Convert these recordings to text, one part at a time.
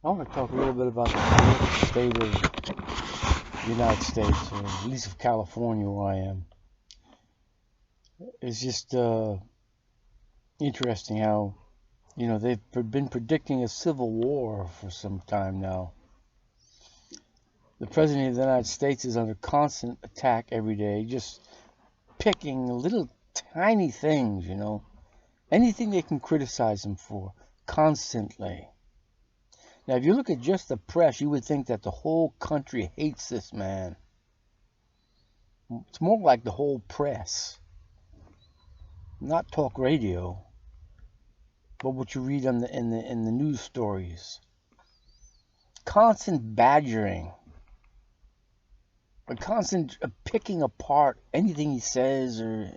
I want to talk a little bit about the political state of the United States, or at least of California, where I am. It's just interesting how, they've been predicting a civil war for some time now. The President of the United States is under constant attack every day, just picking little tiny things, anything they can criticize him for, constantly. Now, if you look at just the press, you would think that the whole country hates this man. It's more like the whole press, not talk radio, but what you read in the news stories. Constant badgering, a constant picking apart anything he says, or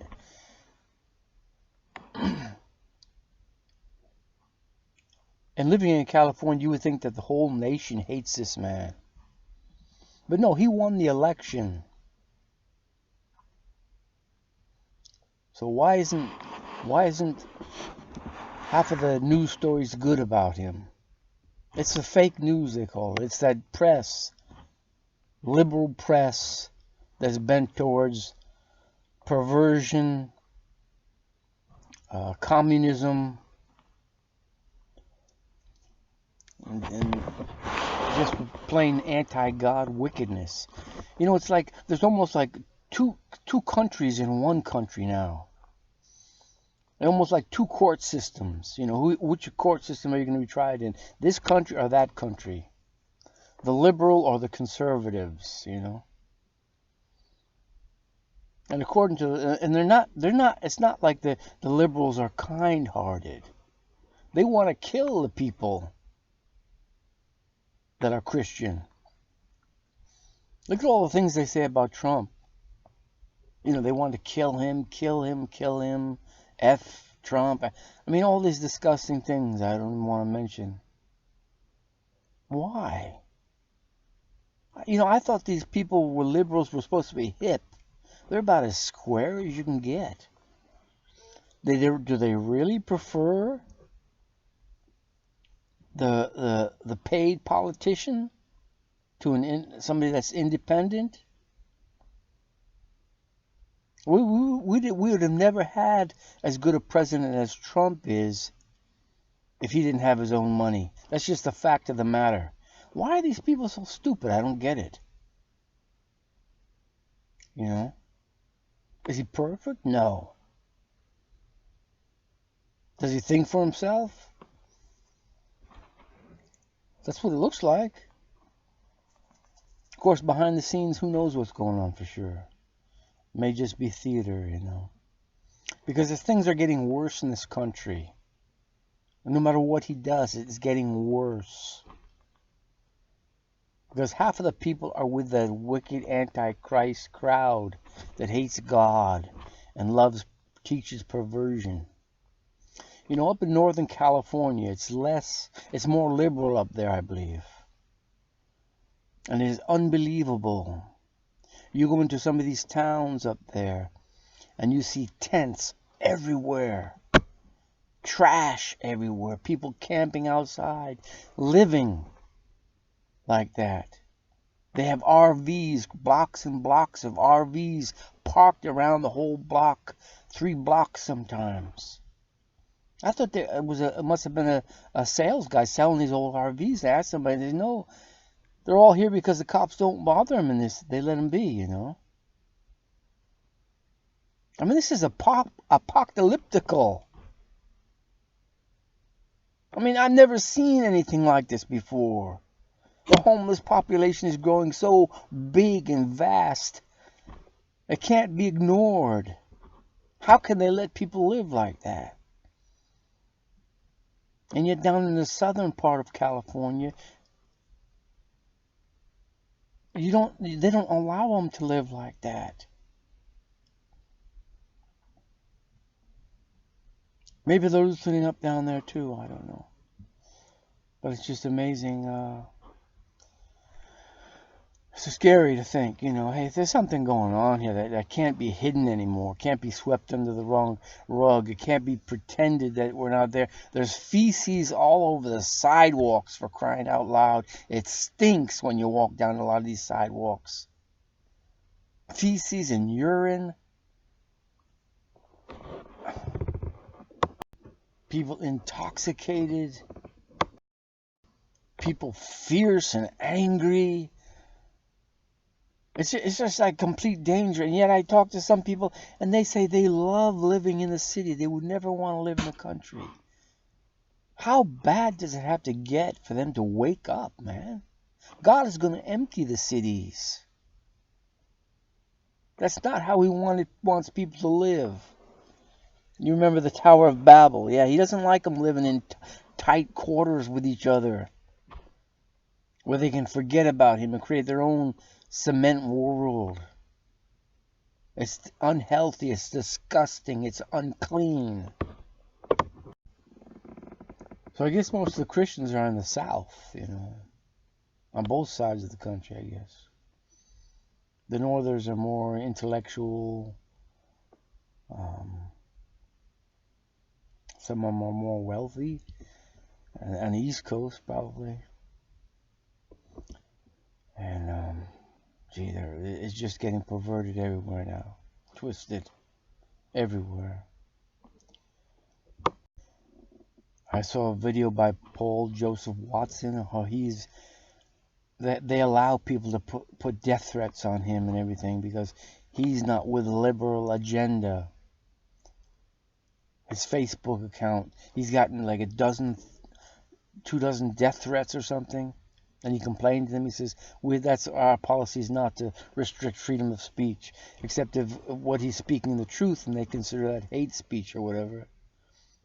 and living in California, you would think that the whole nation hates this man. But no, he won the election. So why isn't half of the news stories good about him? It's the fake news, they call it. It's that press, liberal press, that's bent towards perversion, communism, and just plain anti-God wickedness. It's like there's almost like two countries in one country now. Almost like two court systems. Which court system are you going to be tried in? This country or that country? The liberal or the conservatives? And according to, and they're not. It's not like the liberals are kind-hearted. They want to kill the people that are Christian. Look at all the things they say about Trump. They want to kill him. F Trump. I mean, all these disgusting things I don't even want to mention. Why? I thought these people were liberals, were supposed to be hip. They're about as square as you can get. Do they really prefer the paid politician to somebody that's independent? We would have never had as good a president as Trump is if he didn't have his own money. That's just the fact of the matter. Why are these people so stupid? I don't get it. Is he perfect? No. Does he think for himself? That's what it looks like. Of course, behind the scenes, who knows what's going on for sure. It may just be theater, Because as things are getting worse in this country, no matter what he does, it's getting worse. Because half of the people are with the wicked antichrist crowd that hates God and teaches perversion. Up in Northern California, it's more liberal up there, I believe. And it is unbelievable. You go into some of these towns up there, and you see tents everywhere. Trash everywhere. People camping outside, living like that. They have RVs, blocks and blocks of RVs parked around the whole block, 3 blocks sometimes. I thought it must have been a sales guy selling these old RVs. I asked somebody, they said, no, they're all here because the cops don't bother them, and they let them be, I mean, this is apocalyptical. I mean, I've never seen anything like this before. The homeless population is growing so big and vast. It can't be ignored. How can they let people live like that? And yet down in the southern part of California, they don't allow them to live like that. Maybe they're loosening up down there too, I don't know. But it's just amazing. It's scary to think, hey, there's something going on here that can't be hidden anymore, can't be swept under the wrong rug. It can't be pretended that we're not there. There's feces all over the sidewalks, for crying out loud. It stinks when you walk down a lot of these sidewalks. Feces and urine. People intoxicated. People fierce and angry. It's just like complete danger. And yet I talk to some people and they say they love living in the city. They would never want to live in the country. How bad does it have to get for them to wake up, man? God is going to empty the cities. That's not how he wants people to live. You remember the Tower of Babel. Yeah, he doesn't like them living in tight quarters with each other, where they can forget about him and create their own cement world. It's unhealthy, it's disgusting, it's unclean. So I guess most of the Christians are in the South, on both sides of the country, I guess. The Northers are more intellectual. Some of them are more wealthy. On the East Coast, probably. And, it's just getting perverted everywhere now. Twisted everywhere. I saw a video by Paul Joseph Watson, how that they allow people to put death threats on him and everything because he's not with a liberal agenda. His Facebook account, he's gotten like 2 dozen death threats or something. And he complained to them. He says, that's our policy is not to restrict freedom of speech, except if what he's speaking the truth, and they consider that hate speech or whatever.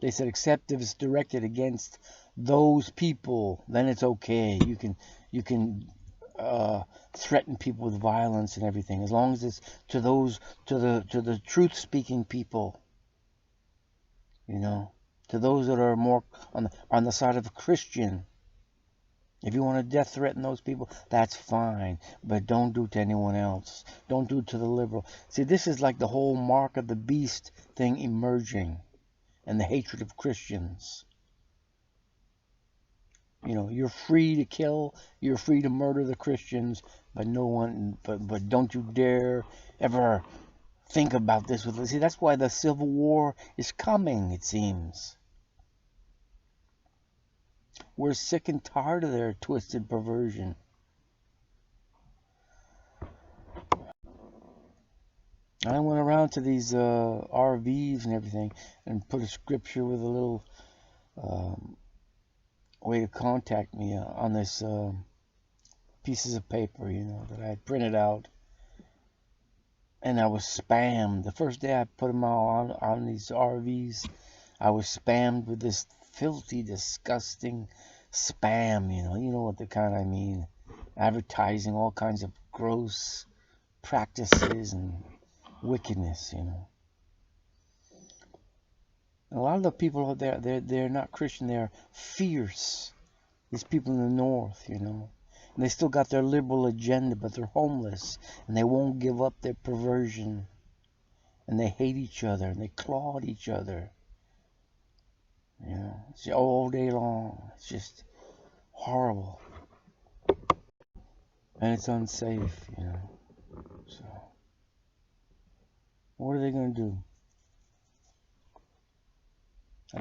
They said, except if it's directed against those people, then it's okay. You can threaten people with violence and everything, as long as it's to the truth-speaking people. To those that are more on the side of a Christian. If you want to death threaten those people, that's fine. But don't do it to anyone else. Don't do it to the liberal. See, this is like the whole mark of the beast thing emerging. And the hatred of Christians. You're free to kill. You're free to murder the Christians. But but don't you dare ever think about this. See, that's why the Civil War is coming, it seems. We're sick and tired of their twisted perversion. I went around to these RVs and everything and put a scripture with a little way to contact me on this pieces of paper, that I had printed out. And I was spammed. The first day I put them all on these RVs, I was spammed with this filthy, disgusting spam, You know what the kind I mean. Advertising all kinds of gross practices and wickedness, And a lot of the people out there, they're not Christian. They're fierce. These people in the North, And they still got their liberal agenda, but they're homeless. And they won't give up their perversion. And they hate each other. And they claw at each other. It's all day long. It's just horrible. And it's unsafe, So, what are they going to do?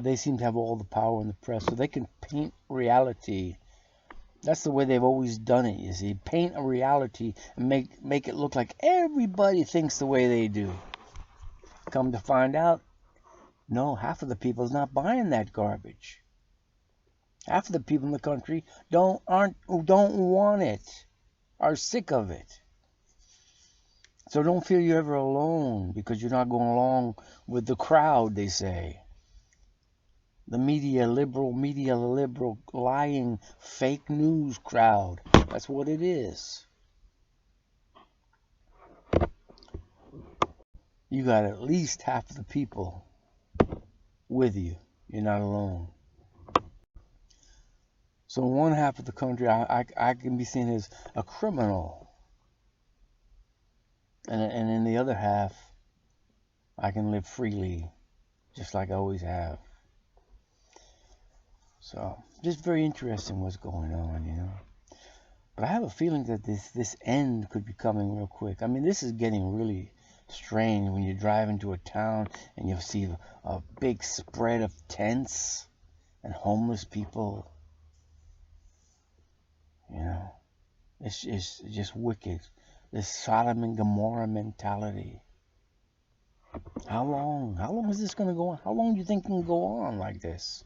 They seem to have all the power in the press, so they can paint reality. That's the way they've always done it, you see. Paint a reality and make it look like everybody thinks the way they do. Come to find out, no, half of the people is not buying that garbage. Half of the people in the country don't want it, are sick of it. So don't feel you're ever alone because you're not going along with the crowd, they say. The liberal, lying, fake news crowd. That's what it is. You got at least half of the people with you. You're not alone. So in one half of the country, I can be seen as a criminal. And in the other half, I can live freely, just like I always have. So, just very interesting what's going on, you know. But I have a feeling that this end could be coming real quick. I mean, this is getting really strange when you drive into a town and you see a big spread of tents and homeless people. You know, it's just wicked. This Sodom and Gomorrah mentality. How long? How long is this going to go on? How long do you think it can go on like this?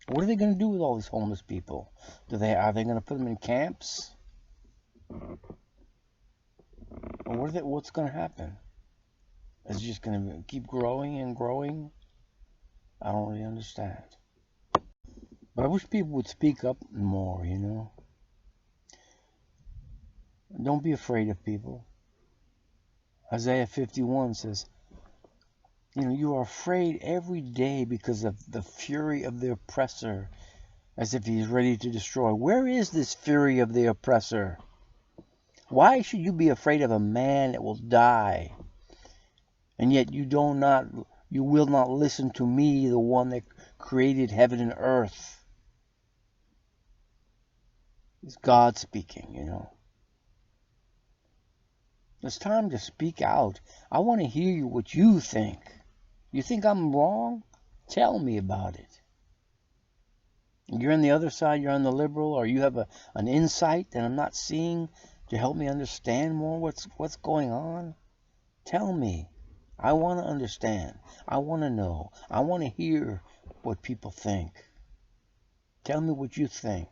What are they going to do with all these homeless people? Are they going to put them in camps? Or what's going to happen? Is it just going to keep growing and growing? I don't really understand. But I wish people would speak up more, you know. Don't be afraid of people. Isaiah 51 says, you know, you are afraid every day because of the fury of the oppressor, as if he's ready to destroy. Where is this fury of the oppressor? Why should you be afraid of a man that will die? And yet you will not listen to me, the one that created heaven and earth. It's God speaking, you know. It's time to speak out. I want to hear what you think. You think I'm wrong? Tell me about it. You're on the other side, you're on the liberal, or you have an insight that I'm not seeing to help me understand more what's going on. Tell me. I want to understand. I want to know. I want to hear what people think. Tell me what you think.